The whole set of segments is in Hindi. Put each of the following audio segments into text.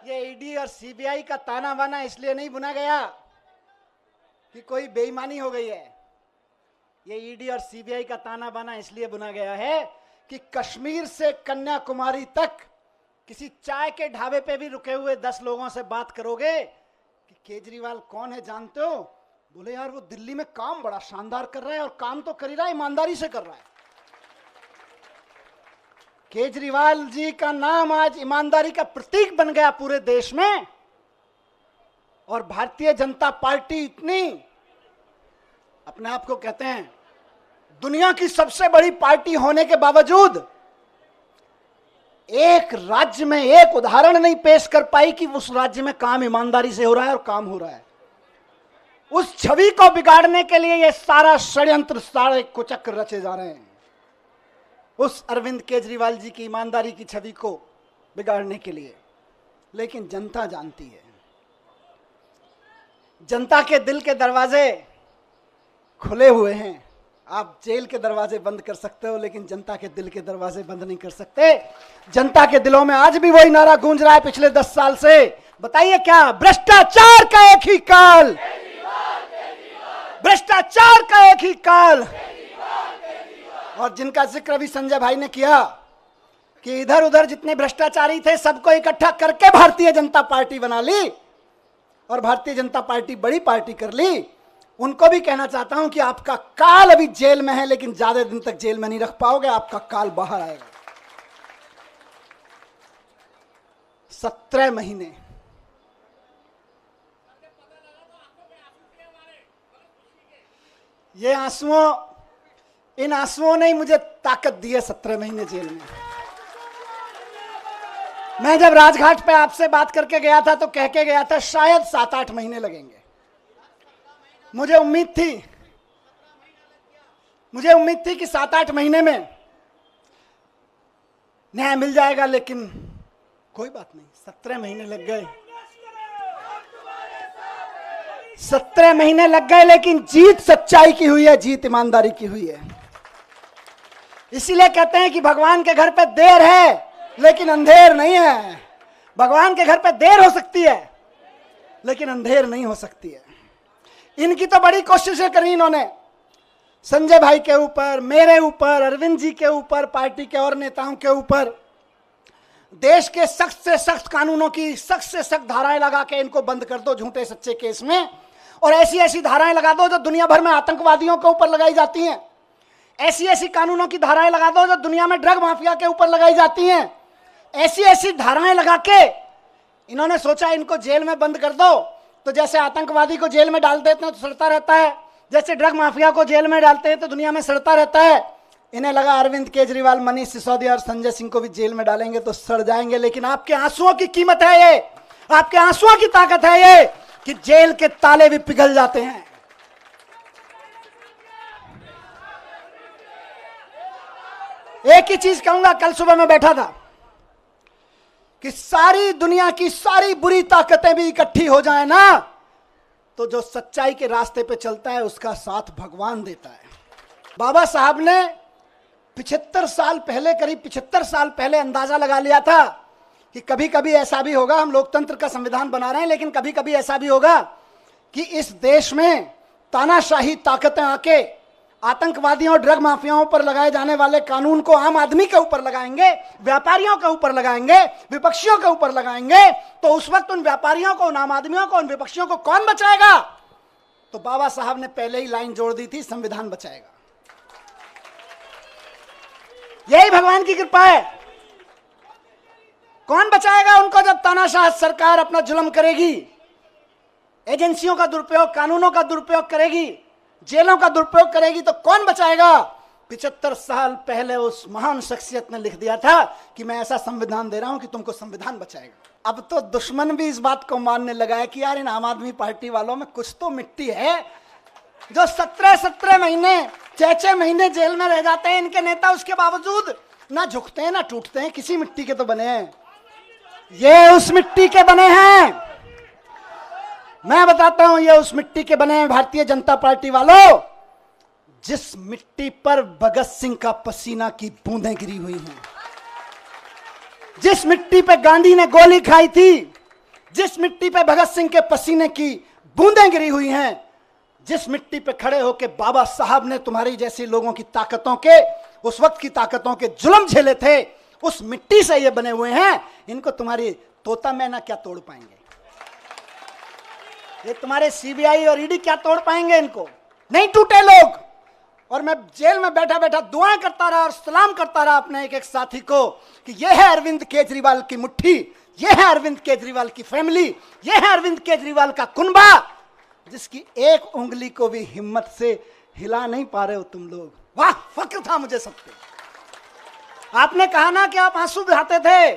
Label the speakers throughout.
Speaker 1: ये ईडी और सीबीआई का ताना बाना इसलिए नहीं बुना गया कि कोई बेईमानी हो गई है। ये ईडी और सीबीआई का ताना बाना इसलिए बुना गया है कि कश्मीर से कन्याकुमारी तक किसी चाय के ढाबे पे भी रुके हुए 10 लोगों से बात करोगे कि केजरीवाल कौन है जानते हो, बोले यार वो दिल्ली में काम बड़ा शानदार कर रहा है, और काम तो कर ही रहा है, ईमानदारी से कर रहा है। केजरीवाल जी का नाम आज ईमानदारी का प्रतीक बन गया पूरे देश में। और भारतीय जनता पार्टी इतनी अपने आप को कहते हैं दुनिया की सबसे बड़ी पार्टी होने के बावजूद एक राज्य में एक उदाहरण नहीं पेश कर पाई कि उस राज्य में काम ईमानदारी से हो रहा है और काम हो रहा है। उस छवि को बिगाड़ने के लिए ये सारा षड्यंत्र, सारे कुचक्र रचे जा रहे हैं, उस अरविंद केजरीवाल जी की ईमानदारी की छवि को बिगाड़ने के लिए। लेकिन जनता जानती है, जनता के दिल के दरवाजे खुले हुए हैं। आप जेल के दरवाजे बंद कर सकते हो, लेकिन जनता के दिल के दरवाजे बंद नहीं कर सकते। जनता के दिलों में आज भी वही नारा गूंज रहा है पिछले 10 साल से। बताइए क्या? भ्रष्टाचार का एक ही काल, भ्रष्टाचार का एक ही काल। और जिनका जिक्र अभी संजय भाई ने किया कि इधर उधर जितने भ्रष्टाचारी थे सबको इकट्ठा करके भारतीय जनता पार्टी बना ली और भारतीय जनता पार्टी बड़ी पार्टी कर ली, उनको भी कहना चाहता हूं कि आपका काल अभी जेल में है, लेकिन ज्यादा दिन तक जेल में नहीं रख पाओगे, आपका काल बाहर आएगा। 17 महीने ये आंसुओं, इन आंसुओं ने मुझे ताकत दी है 17 महीने जेल में। मैं जब राजघाट पे आपसे बात करके गया था तो कह के गया था शायद 7-8 महीने लगेंगे। मुझे उम्मीद थी कि 7-8 महीने में न्याय मिल जाएगा, लेकिन कोई बात नहीं, 17 महीने लग गए। 17 महीने लग गए, लेकिन जीत सच्चाई की हुई है, जीत ईमानदारी की हुई है। इसीलिए कहते हैं कि भगवान के घर पे देर है लेकिन अंधेर नहीं है। भगवान के घर पे देर हो सकती है लेकिन अंधेर नहीं हो सकती है। इनकी तो बड़ी कोशिशें करी इन्होंने, संजय भाई के ऊपर, मेरे ऊपर, अरविंद जी के ऊपर, पार्टी के और नेताओं के ऊपर। देश के सख्त से सख्त कानूनों की सख्त से सख्त धाराएं लगा के इनको बंद कर दो झूठे सच्चे केस में, और ऐसी ऐसी धाराएं लगा दो जो दुनिया भर में आतंकवादियों के ऊपर लगाई जाती हैं। ऐसी ऐसी कानूनों की धाराएं लगा दो जो दुनिया में ड्रग माफिया के ऊपर लगाई जाती हैं। ऐसी ऐसी धाराएं लगा के इन्होंने सोचा इनको जेल में बंद कर दो, तो जैसे आतंकवादी को जेल में डाल देते हैं तो सड़ता रहता है, जैसे ड्रग माफिया को जेल में डालते हैं तो दुनिया में सड़ता रहता है। इन्हें लगा अरविंद केजरीवाल, मनीष सिसोदिया और संजय सिंह को भी जेल में डालेंगे तो सड़ जाएंगे। लेकिन आपके आंसुओं की कीमत है ये, आपके आंसुओं की ताकत है ये कि जेल के ताले भी पिघल जाते हैं। एक ही चीज कहूंगा, कल सुबह मैं बैठा था कि सारी दुनिया की सारी बुरी ताकतें भी इकट्ठी हो जाए ना, तो जो सच्चाई के रास्ते पे चलता है उसका साथ भगवान देता है। बाबा साहब ने 75 साल पहले, करीब 75 साल पहले अंदाजा लगा लिया था कि कभी कभी ऐसा भी होगा, हम लोकतंत्र का संविधान बना रहे हैं, लेकिन कभी कभी ऐसा भी होगा कि इस देश में तानाशाही ताकतें आके आतंकवादियों और ड्रग माफियाओं पर लगाए जाने वाले कानून को आम आदमी के ऊपर लगाएंगे, व्यापारियों के ऊपर लगाएंगे, विपक्षियों के ऊपर लगाएंगे। तो उस वक्त उन व्यापारियों को, उन आम आदमियों को, उन विपक्षियों को कौन बचाएगा? तो बाबा साहब ने पहले ही लाइन जोड़ दी थी, संविधान बचाएगा। यही भगवान की कृपा है। कौन बचाएगा उनको जब तानाशाह सरकार अपना जुल्म करेगी, एजेंसियों का दुरुपयोग, कानूनों का दुरुपयोग करेगी, जेलों का दुरुपयोग करेगी, तो कौन बचाएगा? 75 साल पहले उस महान शख्सियत ने लिख दिया था कि मैं ऐसा संविधान दे रहा हूं कि तुमको संविधान बचाएगा। अब तो दुश्मन भी इस बात को मानने लगा है कि यार इन आम आदमी पार्टी वालों में कुछ तो मिट्टी है, जो 17 महीने, 6 महीने जेल में रह जाते हैं इनके नेता, उसके बावजूद ना झुकते हैं ना टूटते हैं, किसी मिट्टी के तो बने हैं। ये उस मिट्टी के बने हैं, मैं बताता हूं, ये उस मिट्टी के बने हैं भारतीय जनता पार्टी वालों, जिस मिट्टी पर भगत सिंह का पसीना की बूंदें गिरी हुई हैं, जिस मिट्टी पे गांधी ने गोली खाई थी, जिस मिट्टी पे भगत सिंह के पसीने की बूंदें गिरी हुई हैं, जिस मिट्टी पे खड़े होकर बाबा साहब ने तुम्हारी जैसी लोगों की ताकतों के, उस वक्त की ताकतों के जुल्म झेले थे, उस मिट्टी से ये बने हुए हैं। इनको तुम्हारी तोता मैना क्या तोड़ पाएंगे? ये तुम्हारे सीबीआई और ईडी क्या तोड़ पाएंगे? इनको नहीं टूटे लोग। और मैं जेल में बैठा बैठा दुआएं करता रहा और सलाम करता रहा अपने एक एक साथी को कि यह है अरविंद केजरीवाल की मुट्ठी, यह है अरविंद केजरीवाल की फैमिली, यह है अरविंद केजरीवाल का कुनबा, जिसकी एक उंगली को भी हिम्मत से हिला नहीं पा रहे हो तुम लोग। वाह, फक्र था मुझे सब पे। आपने कहा ना कि आप आंसू बहाते थे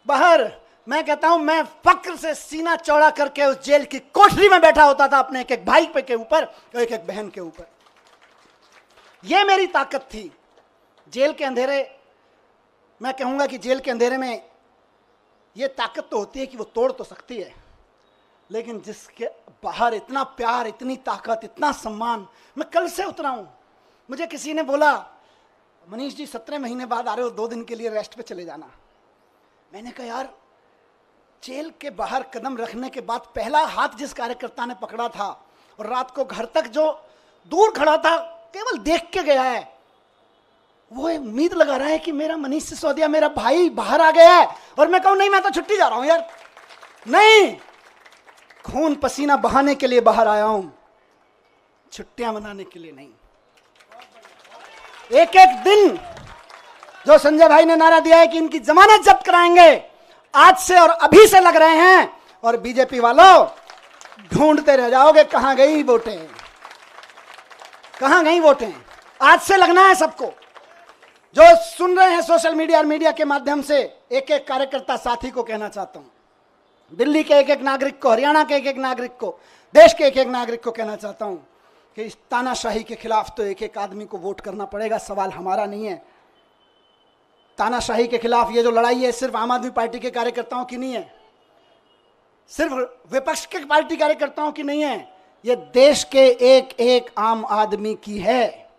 Speaker 1: बाहर, मैं कहता हूं मैं फक्र से सीना चौड़ा करके उस जेल की कोठरी में बैठा होता था अपने एक एक भाई पे के ऊपर, एक एक बहन के ऊपर। यह मेरी ताकत थी। जेल के अंधेरे, मैं कहूंगा कि जेल के अंधेरे में यह ताकत तो होती है कि वो तोड़ तो सकती है, लेकिन जिसके बाहर इतना प्यार, इतनी ताकत, इतना सम्मान। मैं कल से उतरा हूं। मुझे किसी ने बोला, मनीष जी 17 महीने बाद आ रहे हो, 2 दिन के लिए रेस्ट पे चले जाना। मैंने कहा यार, जेल के बाहर कदम रखने के बाद पहला हाथ जिस कार्यकर्ता ने पकड़ा था और रात को घर तक जो दूर खड़ा था केवल देख के गया है, वो उम्मीद लगा रहा है कि मेरा मनीष सिसोदिया, मेरा भाई बाहर आ गया है। और मैं कहूं नहीं, मैं तो छुट्टी जा रहा हूं यार। नहीं, खून पसीना बहाने के लिए बाहर आया हूं, छुट्टियां मनाने के लिए नहीं। एक एक दिन जो संजय भाई ने नारा दिया है कि इनकी जमानत जब्त कराएंगे, आज से और अभी से लग रहे हैं। और बीजेपी वालों, ढूंढते रह जाओगे कहां गई वोटें, कहां गई वोटें। आज से लगना है सबको। जो सुन रहे हैं सोशल मीडिया और मीडिया के माध्यम से, एक एक कार्यकर्ता साथी को कहना चाहता हूं, दिल्ली के एक एक नागरिक को, हरियाणा के एक एक नागरिक को, देश के एक एक नागरिक को कहना चाहता हूं कि इस तानाशाही के खिलाफ तो एक एक आदमी को वोट करना पड़ेगा। सवाल हमारा नहीं है। तानाशाही के खिलाफ ये जो लड़ाई है सिर्फ आम आदमी पार्टी के कार्यकर्ताओं की नहीं है, सिर्फ विपक्ष के पार्टी कार्यकर्ताओं की नहीं है, ये देश के एक एक आम आदमी की है।